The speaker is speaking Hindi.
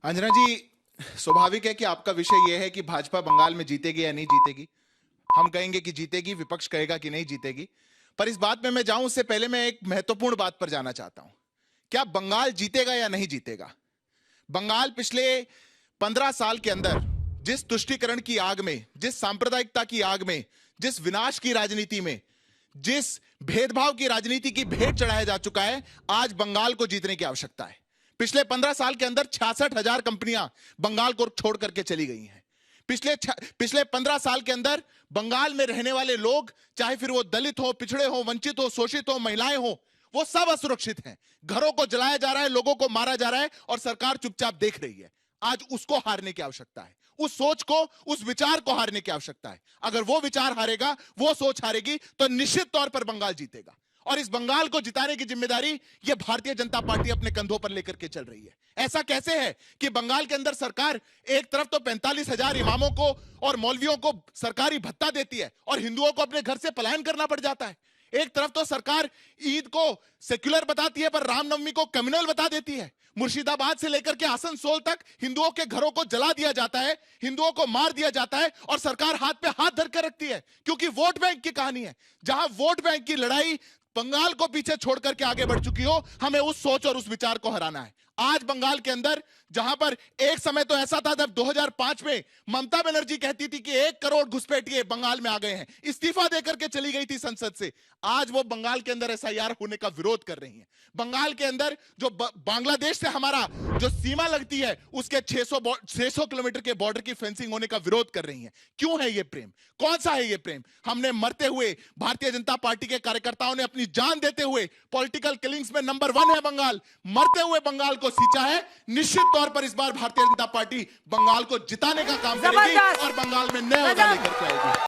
अंजना जी, स्वाभाविक है कि आपका विषय यह है कि भाजपा बंगाल में जीतेगी या नहीं जीतेगी। हम कहेंगे कि जीतेगी, विपक्ष कहेगा कि नहीं जीतेगी। पर इस बात में मैं जाऊं उससे पहले मैं एक महत्वपूर्ण बात पर जाना चाहता हूं। क्या बंगाल जीतेगा या नहीं जीतेगा? बंगाल पिछले 15 साल के अंदर जिस तुष्टीकरण की आग में, जिस सांप्रदायिकता की आग में, जिस विनाश की राजनीति में, जिस भेदभाव की राजनीति की भेंट चढ़ाया जा चुका है, आज बंगाल को जीतने की आवश्यकता है। पिछले 15 साल के अंदर 66,000 कंपनियां बंगाल को छोड़ करके चली गई हैं। पिछले 15 साल के अंदर बंगाल में रहने वाले लोग, चाहे फिर वो दलित हो, पिछड़े हो, वंचित हो, शोषित हो, महिलाएं हो, वो सब असुरक्षित हैं। घरों को जलाया जा रहा है, लोगों को मारा जा रहा है और सरकार चुपचाप देख रही है। आज उसको हारने की आवश्यकता है। उस सोच को, उस विचार को हारने की आवश्यकता है। अगर वो विचार हारेगा, वो सोच हारेगी, तो निश्चित तौर पर बंगाल जीतेगा। और इस बंगाल को जिताने की जिम्मेदारी ये भारतीय जनता पार्टी अपने कंधों पर लेकर के चल रही है। ऐसा कैसे है कि बंगाल के अंदर सरकार एक तरफ तो 45,000 इमामों को और मौलवियों को सरकारी भत्ता देती है और हिंदुओं को अपने घर से पलायन करना पड़ जाता है। एक तरफ तो सरकार ईद को सेक्युलर बताती है पर रामनवमी को कम्युनल बता देती है। मुर्शिदाबाद से लेकर के आसनसोल तक हिंदुओं के घरों को जला दिया जाता है, हिंदुओं को मार दिया जाता है और सरकार हाथ पे हाथ धर कर रखती है, क्योंकि वोट बैंक की कहानी है। जहां वोट बैंक की लड़ाई बंगाल को पीछे छोड़ करके आगे बढ़ चुकी हो, हमें उस सोच और उस विचार को हराना है। आज बंगाल के अंदर, जहां पर एक समय तो ऐसा था जब 2005 में ममता बनर्जी कहती थी कि 1 करोड़ घुसपैठिए बंगाल में आ गए हैं, इस्तीफा देकर के चली गई थी संसद से, आज वो बंगाल के अंदर एसआईआर होने का विरोध कर रही हैं। बंगाल के अंदर जो बांग्लादेश से हमारा जो सीमा लगती है, उसके 600 किलोमीटर के बॉर्डर की फेंसिंग होने का विरोध कर रही हैं। क्यों है ये प्रेम? कौन सा है ये प्रेम? हमने मरते हुए, भारतीय जनता पार्टी के कार्यकर्ताओं ने अपनी जान देते हुए, पॉलिटिकल किलिंग्स में नंबर 1 है बंगाल, मरते हुए बंगाल को सींचा है। निश्चित तौर पर इस बार भारतीय जनता पार्टी बंगाल को जिताने का काम करेगी और बंगाल में नया लेकर के आएगी।